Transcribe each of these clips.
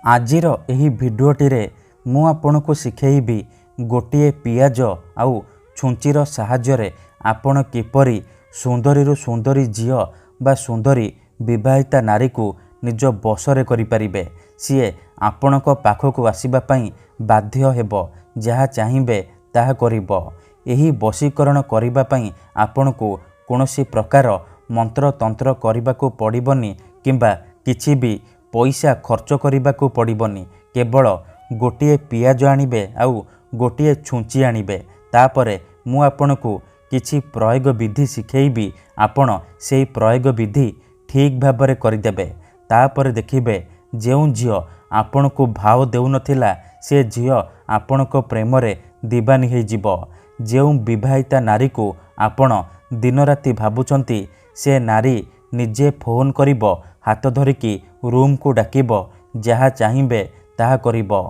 आजिर एही भिडियोटी मु आपनको शिखेइबी गोटे पियाज आउ छुंचीर साहाय्य आपण किपरि सुंदरी सुंदरी झील बा सुंदरी विवाहिता नारी को निज बसरे करिपारिबे। सीए आपणक पाखक आसवाई बाध्य हेब, जहाँ चाहिए ताहा करिबो। एही वशीकरण करिबापई आपणको कोनोसी प्रकार मंत्र तंत्र करबाकू पड़िबनी किंबा किछि भी पैसा खर्च करबाकू पड़िबनी। केवल गोटे पियाज आनिबे आउ गोटे छुंची आनिबे। तापरे मु आपणको किछि प्रयोग विधि शिखेइबी, आपण से प्रयोग विधि ठीक भाबरे करिदेबे। तापरे देखिबे जेउ झियो आपणको भाव देउ नथिला से झियो आपणको प्रेम रे दीवानी हे जिवो। जेउ विवाहिता नारी को आपण दिन राति भाबुचंती से नारी निजे फोन करिबो, हाथ धरिकी रूम को डाकिबो, जहाँ चाहिए ताहा करिबो।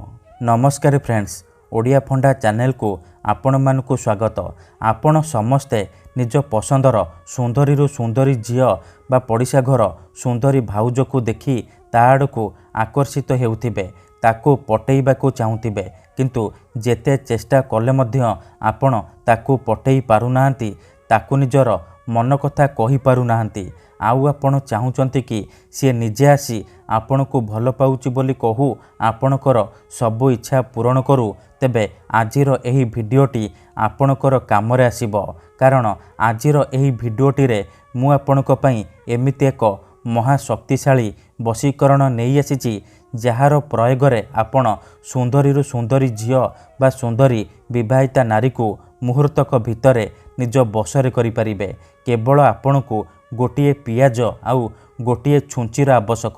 नमस्कार फ्रेंड्स, ओडिया फंडा चैनल को आपण मानकु स्वागत। आपण समस्ते निज पसंदर सुंदरी सुंदरी झियो बा पड़िशा घर सुंदरी भाउज को देखी ताड़ को आकर्षित हेउथिबे, ताको पटेइबाकू चाहुथिबे, किंतु जेते चेष्टा कले मध्य आपण ताकू पटेई पारुनाहांती, ताकू निजर मन कथा कहि पारुनाहांती। आउ आपण चाहुचंती कि सी निजे आसी आपण को भल पाउची बोली कहू आपणकर सबु इच्छा पूरण करू। तेबे आजिर एही भिडियोटी आपणकर कामरे आसीबो, कारण आजिर एही भिडियोटी रे मु आपणक पई एमिति एक महाशक्तिशाली वशीकरण नहीं आसीची, जार प्रयोग रे आपण सुंदरी सुंदरी झियो बा सुंदरी विवाहिता नारी को मुहूर्तक भितरे निज बसरे करिपारिबे। केवल आपण को गोटे पियाज आउ गोटे छुंचीर आवश्यक।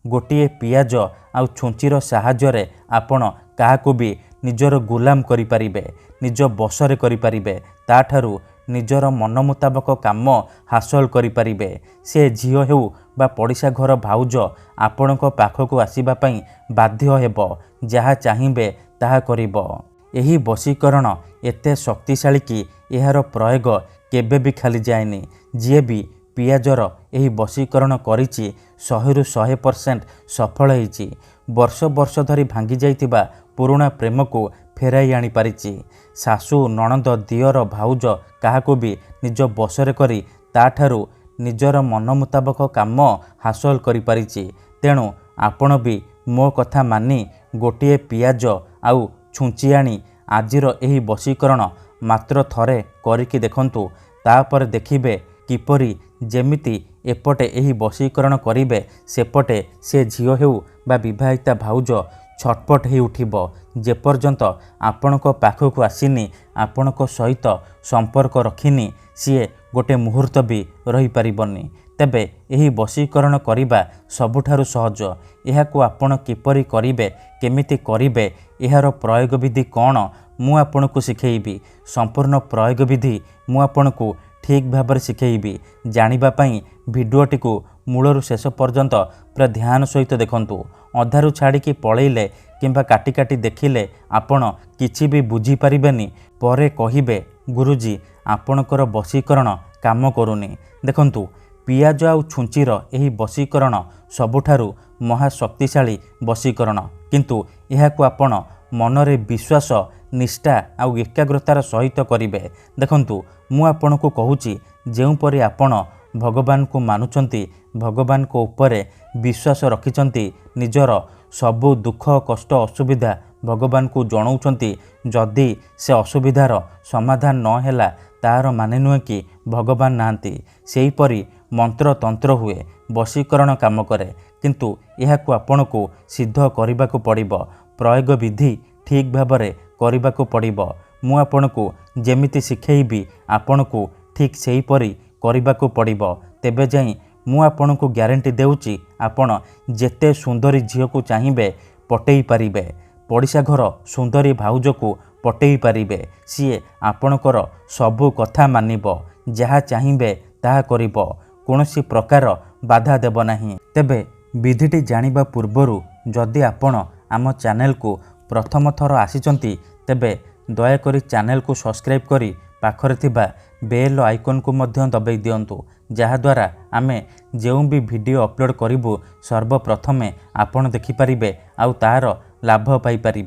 गोटे पियाज आउ छुंचीर साहाय्य आपण काहाकू भी निजर गुलाम करिपारिबे, निज बसरे करिपारिबे, ताठारु निजर मन मुताबक काम हासिल करिपारिबे। से झियो हेउ बा पड़िशा घर भाउज आपणक पाखक आसीबा पई बाध्य हेब, जहाँ चाहिए ताहा करिबो। एही वशीकरण एते शक्तिशाली कि एहार प्रयोग केबे भी खाली जाएनी। जी भी पियाजर एही वशीकरण करिछि 100% सफल होइछि। वर्ष वर्ष धरी भांगी जाइतिबा पुराणा प्रेम को फेराई आनी पारिछि। सासू नणंद दियर भाउज काहाको भी निज बसरे करी ताठारु निजर मन मुताबक काम हासिल करि पारिछि। तेणु आपण भी मो कथा मानी गोटे पियाज आउ छुंची आनी आजिर एही वशीकरण मात्र थरे करिकी देखंतु। तापर देखिबे किपरि जेमिति एपटे एही वशीकरण करिबे सेपटे से झियो हेउ बा विवाहिता भाउज छटपट ही उठिबो, जेपर्यंत आपणक पाखक आसीनी, आपणक सहित संपर्क रखिनी, सीए गोटे मुहूर्त भी रही पारिबनी। तेबे एही वशीकरण करिबा सबुठारु सहज। एहाकू आपण किपरि करिबे, केमिति करिबे, एहार प्रयोग विधि कौन मु आपणकू शिखेइबी। संपूर्ण प्रयोग विधि मु आपणकू ठीक भाବରେ शिखेइबी। जानिबा पई भिडियोटी को मूलरू शेष पर्यंत पूरा ध्यान सहित देखंतु। अधारू छाड़िकी पळेइले किंबा काटी काटी देखिले आपण किछि भी बुझी पारिबेनी। परे कहिबे गुरुजी आपणकर वशीकरण काम करूनी। देखंतु पियाज आउ छुंचीर एही वशीकरण सबुठारु महाशक्तिशाली वशीकरण, किंतु एहाकू आपण मनरे विश्वास निष्ठा आउ एकाग्रतार सहित करिबे। देखंतु मु आपणको कहूची जेउपरि आपण भगवान को मानुचंती, भगवान को ऊपरे विश्वास रखिचंती, निजर सबु दुख कष्ट असुविधा भगवान को जणाउचंती, जदि से असुविधार समाधान न हैला तार माने नुहे कि भगवान नांती। सेहीपरि मंत्र तंत्र हुए, वशीकरण काम करे, किंतु एहाकू आपणको सिद्ध करिबाकू पड़िबो। प्रयोग विधि ठीक भाबरे करिबाकू पड़िबो। मु आपणको जेमिति शिखेइबी आपणको ठीक सेहीपरि करिबाकू पड़िबो। तेबे जाई मु आपणको ग्यारंटी देउची आपण जेते सुंदरी झियो को चाहिए पटेई पारिबे, पड़िशा घर सुंदरी भाउज को पटेई पारिबे। सीए आपणकर सबु कथा मानिबो, जहाँ चाहिए ताहा करिबो, कोनोसी प्रकार बाधा देब नाही। तेबे विधिटी जानिबा पूर्वरु जदि आपण आम चैनल को प्रथम थर आसीचंती, तेबे दयाकरी चैनल को सब्सक्राइब करी पाखरे थिबा बेल आइकन को मध्य दबाई दिंतु जहाद्वारा आमे जो भी वीडियो अपलोड करूँ सर्वप्रथमे आपण देखिपारे आउ तार लाभ पाइपर।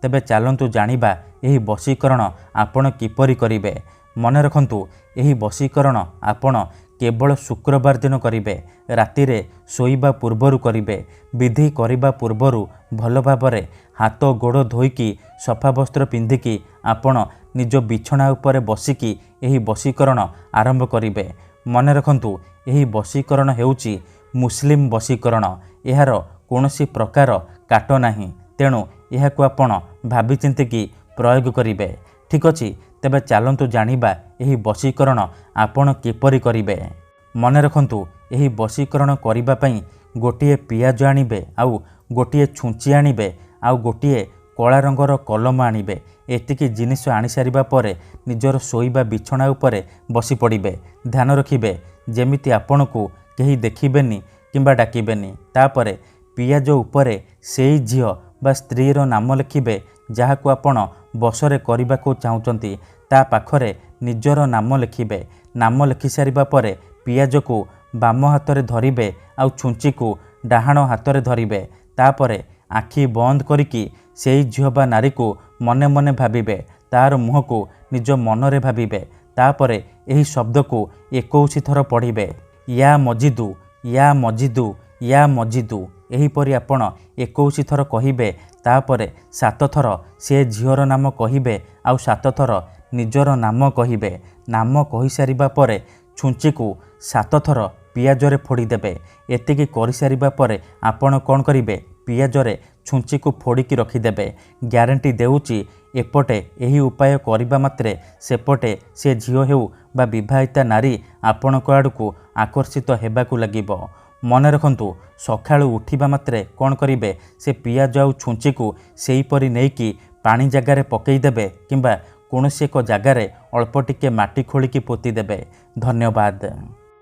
तेबे चलतु जानिबा यही वशीकरण आपण किपरि करिवे। मन रखंतु यही वशीकरण आपण केवल शुक्रवार दिन करिवे। रातिरे शोइबा पूर्वरु करिवे। विधि करिबा पूर्वरु भल भाबरे हाथ गोड़ धोईकी सफा वस्त्र पिंधिकी आपण निज बिछଣା उपरे बसिकी यही वशीकरण आरंभ करिवे। मन रखंतु यही वशीकरण हेउची मुस्लिम वशीकरण। एहार कोनोसी प्रकार काट नाही, तेणु एहाकु आपण भाबी चिंतिकी प्रयोग करिवे। ठीक अछि, तेबे चलंतु जानिबा यही वशीकरण आपण किपरि करिवे। मन रखंतु यही वशीकरण करिबा पई गोटिए पियाज आनिबे, आउ गोटिए छुंची आनिबे, आउ गोटिए कला रंगर कलम आनिबे। एतिकी जिनिस आनी सारिबा परे निजर शोइबा बिछଣା उपरे बसी पड़िबे। ध्यान रखिबे जेमिति आपणकु केही देखिबेनी किंबा डाकिबेनी। तापरे पियाज उपरे सेई झियो बा स्त्रीर नाम लिखिबे जहाकु आपण बसरे करबाकू चाहुचंती। ता पाखरे निजर नाम लिखिबे। नाम लिखि सारिबा परे पियाज को बाम हाथ में धरिबे, आउ छुंची को डाहाण हाथ में धरिबे। तापरे आखि बंद करिकी सेई झियो बा नारी को मने मने भाबिबे। तार मुह को निज मनरे भाबिबे। तापरे एही शब्द को 21 थर पढ़िबे, या मजिदु, या मजिदु, या मजिदु। एहीपरि आपण 21 थर कहिबे। तापरे 7 थर से झियोर नाम कहिबे, आउ 7 थर निजर नाम कहिबे। नाम कहि सारिबा परे छुंची को 7 थर पियाजरे फोड़ी देबे। एतिकी करि सारिबा परे आपण कोन करिबे, पियाजरे छुंची को फोड़िकी रखिदेबे। ग्यारंटी देउची एपटे यही उपाय करिबा मात्रे सेपटे से झियो हेउ बा विवाहिता नारी आपणक आड़कू आकर्षित हेबाकू लागिबो। मन रखंतु सकाळु उठिबा मात्रे कोन करिबे, से पियाज आउ छुंची को सेहीपरि नेइकी पानी जगारे पकेई देबे, किंबा कोनोसी एक जगारे अल्प टिके माटी खोलिकी पोती देबे। धन्यवाद।